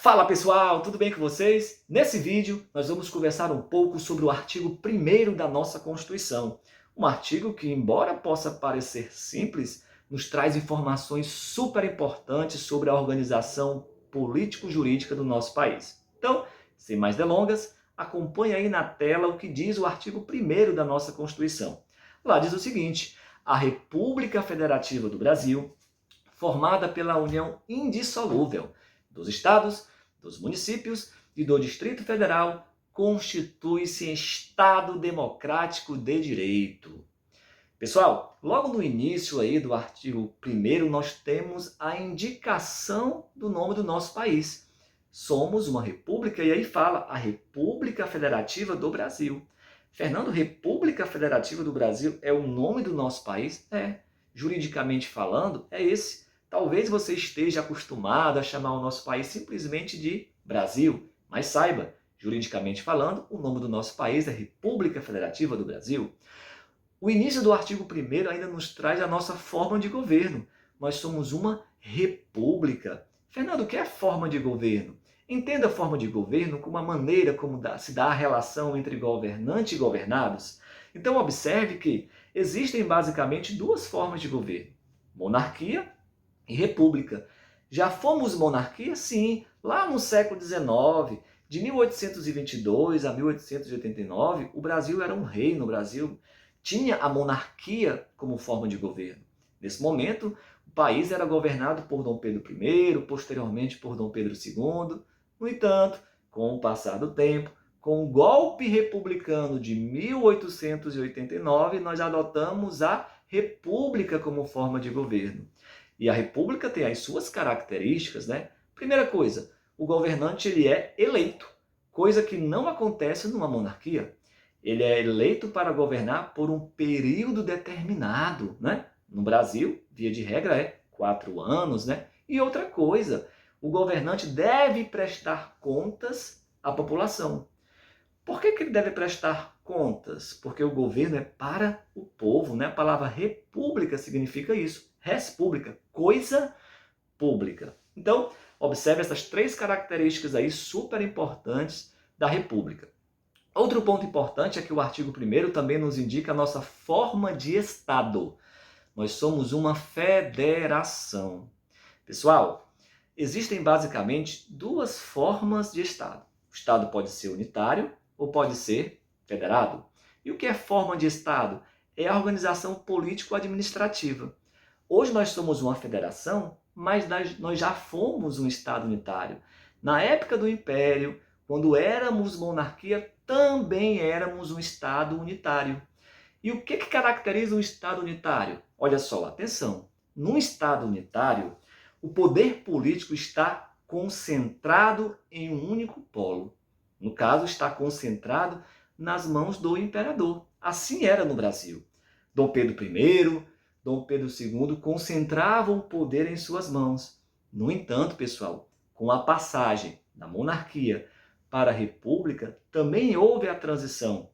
Fala pessoal, tudo bem com vocês? Nesse vídeo nós vamos conversar um pouco sobre o artigo 1º da nossa Constituição. Um artigo que, embora possa parecer simples, nos traz informações super importantes sobre a organização político-jurídica do nosso país. Então, sem mais delongas, acompanhe aí na tela o que diz o artigo 1º da nossa Constituição. Lá diz o seguinte: a República Federativa do Brasil, formada pela união indissolúvel dos estados, dos municípios e do Distrito Federal, constitui-se em Estado democrático de direito. Pessoal, logo no início aí do artigo 1º, nós temos a indicação do nome do nosso país. Somos uma república, e aí fala a República Federativa do Brasil. Fernando, República Federativa do Brasil é o nome do nosso país? É. Juridicamente falando, é esse. Talvez você esteja acostumado a chamar o nosso país simplesmente de Brasil, mas saiba, juridicamente falando, o nome do nosso país é República Federativa do Brasil. O início do artigo 1º ainda nos traz a nossa forma de governo. Nós somos uma república. Fernando, o que é forma de governo? Entenda a forma de governo como a maneira como se dá a relação entre governante e governados. Então observe que existem basicamente duas formas de governo: monarquia e república. Já fomos monarquia? Sim, lá no século XIX, de 1822 a 1889, o Brasil era um reino, o Brasil tinha a monarquia como forma de governo. Nesse momento, o país era governado por Dom Pedro I, posteriormente por Dom Pedro II. No entanto, com o passar do tempo, com o golpe republicano de 1889, nós adotamos a república como forma de governo. E a república tem as suas características, né? Primeira coisa, o governante ele é eleito, coisa que não acontece numa monarquia. Ele é eleito para governar por um período determinado, né? No Brasil, via de regra, é 4 anos, né? E outra coisa, o governante deve prestar contas à população. Por que ele deve prestar contas? Porque o governo é para o povo, né? A palavra república significa isso. Res pública, coisa pública. Então, observe essas 3 características aí super importantes da república. Outro ponto importante é que o artigo 1º também nos indica a nossa forma de Estado. Nós somos uma federação. Pessoal, existem basicamente 2 formas de Estado. O Estado pode ser unitário ou pode ser federado. E o que é forma de Estado? É a organização político-administrativa. Hoje nós somos uma federação, mas nós já fomos um Estado unitário. Na época do Império, quando éramos monarquia, também éramos um Estado unitário. E o que caracteriza um Estado unitário? Olha só, atenção. Num Estado unitário, o poder político está concentrado em um único polo. No caso, está concentrado nas mãos do imperador. Assim era no Brasil. Dom Pedro I, Dom Pedro II concentravam o poder em suas mãos. No entanto, pessoal, com a passagem da monarquia para a república, também houve a transição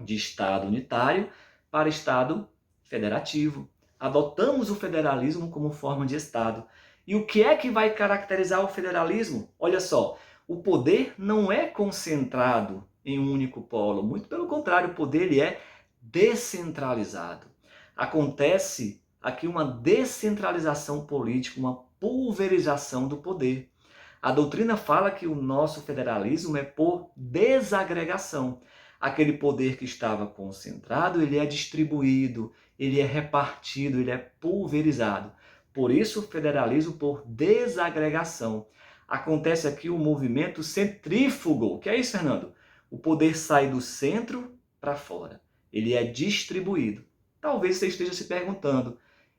de Estado unitário para Estado federativo. Adotamos o federalismo como forma de Estado. E o que é que vai caracterizar o federalismo? Olha só, o poder não é concentrado em um único polo. Muito pelo contrário, o poder ele é descentralizado. Acontece aqui uma descentralização política, uma pulverização do poder. A doutrina fala que o nosso federalismo é por desagregação. Aquele poder que estava concentrado, ele é distribuído, ele é repartido, ele é pulverizado. Por isso, o federalismo por desagregação. Acontece aqui o movimento centrífugo. O que é isso, Fernando? O poder sai do centro para fora. Ele é distribuído. Talvez você esteja se perguntando,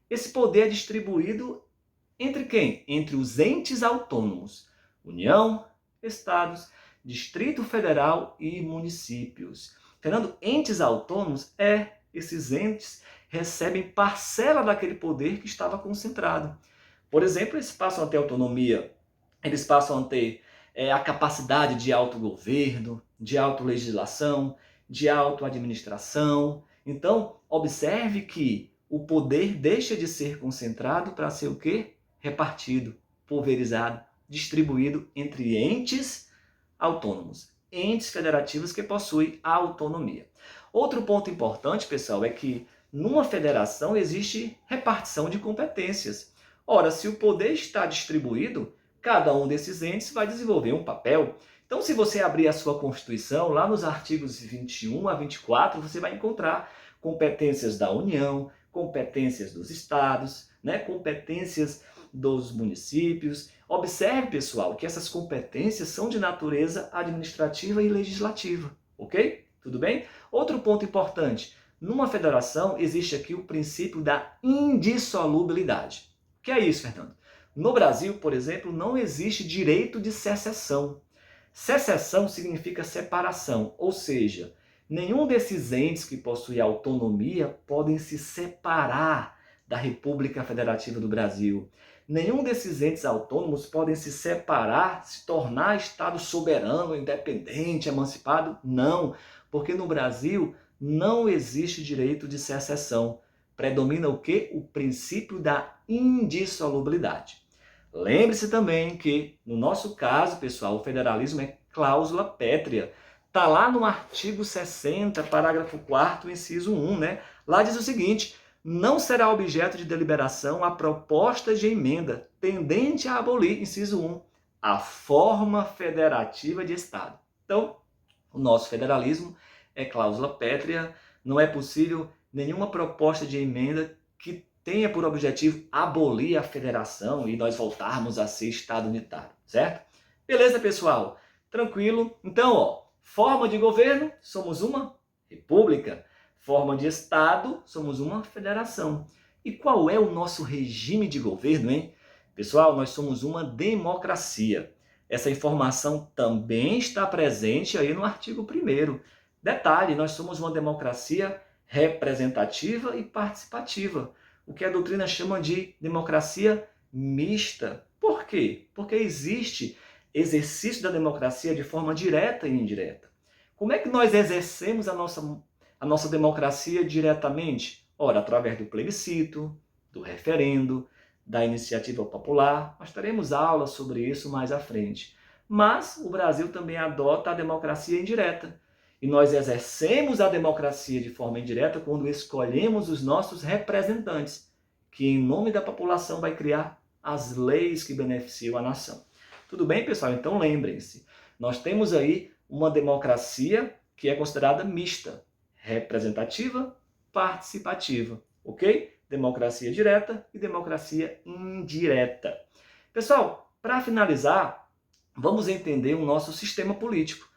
esse poder é distribuído entre quem? Entre os entes autônomos, União, Estados, Distrito Federal e municípios. Fernando, entes autônomos esses entes recebem parcela daquele poder que estava concentrado. Por exemplo, eles passam a ter autonomia, eles passam a ter a capacidade de autogoverno, de autolegislação, de autoadministração. Então, observe que o poder deixa de ser concentrado para ser o quê? Repartido, pulverizado, distribuído entre entes autônomos, entes federativos que possuem autonomia. Outro ponto importante, pessoal, é que numa federação existe repartição de competências. Ora, se o poder está distribuído, cada um desses entes vai desenvolver um papel. Então, se você abrir a sua Constituição, lá nos artigos 21 a 24, você vai encontrar competências da União, competências dos estados, né, competências dos municípios. Observe, pessoal, que essas competências são de natureza administrativa e legislativa, ok? Tudo bem? Outro ponto importante, numa federação existe aqui o princípio da indissolubilidade. O que é isso, Fernando? No Brasil, por exemplo, não existe direito de secessão. Secessão significa separação, ou seja, nenhum desses entes que possuem autonomia podem se separar da República Federativa do Brasil. Nenhum desses entes autônomos podem se separar, se tornar Estado soberano, independente, emancipado. Não, porque no Brasil não existe direito de secessão. Predomina o quê? O princípio da indissolubilidade. Lembre-se também que, no nosso caso, pessoal, o federalismo é cláusula pétrea. Está lá no artigo 60, parágrafo 4º, inciso 1, né? Lá diz o seguinte: não será objeto de deliberação a proposta de emenda tendente a abolir, inciso 1, a forma federativa de Estado. Então, o nosso federalismo é cláusula pétrea, não é possível nenhuma proposta de emenda que tenha por objetivo abolir a federação e nós voltarmos a ser Estado unitário, certo? Beleza, pessoal? Tranquilo? Então, ó, forma de governo, somos uma república. Forma de Estado, somos uma federação. E qual é o nosso regime de governo, hein? Pessoal, nós somos uma democracia. Essa informação também está presente aí no artigo 1º. Detalhe, nós somos uma democracia representativa e participativa, o que a doutrina chama de democracia mista. Por quê? Porque existe exercício da democracia de forma direta e indireta. Como é que nós exercemos a nossa democracia diretamente? Ora, através do plebiscito, do referendo, da iniciativa popular. Nós teremos aulas sobre isso mais à frente. Mas o Brasil também adota a democracia indireta. E nós exercemos a democracia de forma indireta quando escolhemos os nossos representantes, que em nome da população vai criar as leis que beneficiam a nação. Tudo bem, pessoal? Então lembrem-se, nós temos aí uma democracia que é considerada mista, representativa, participativa, ok? Democracia direta e democracia indireta. Pessoal, para finalizar, vamos entender o nosso sistema político.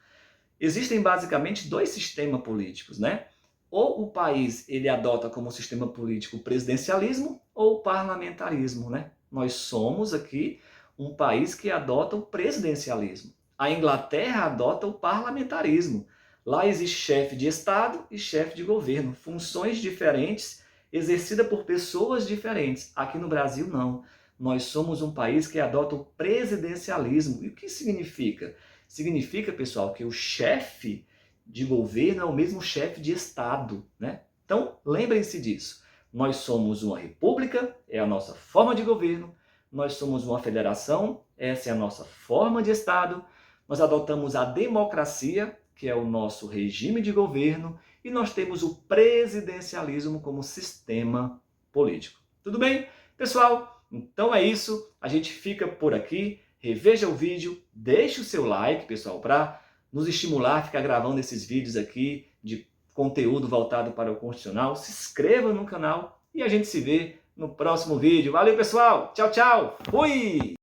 Existem basicamente dois sistemas políticos, né? Ou o país ele adota como sistema político o presidencialismo ou o parlamentarismo, né? Nós somos aqui um país que adota o presidencialismo. A Inglaterra adota o parlamentarismo. Lá existe chefe de Estado e chefe de governo, funções diferentes exercidas por pessoas diferentes. Aqui no Brasil, não. Nós somos um país que adota o presidencialismo. E o que significa? Significa, pessoal, que o chefe de governo é o mesmo chefe de Estado, né? Então, lembrem-se disso. Nós somos uma república, é a nossa forma de governo. Nós somos uma federação, essa é a nossa forma de Estado. Nós adotamos a democracia, que é o nosso regime de governo, e nós temos o presidencialismo como sistema político. Tudo bem? Pessoal, então é isso. A gente fica por aqui. Reveja o vídeo, deixe o seu like, pessoal, para nos estimular a ficar gravando esses vídeos aqui de conteúdo voltado para o Constitucional. Se inscreva no canal e a gente se vê no próximo vídeo. Valeu, pessoal! Tchau, tchau! Fui!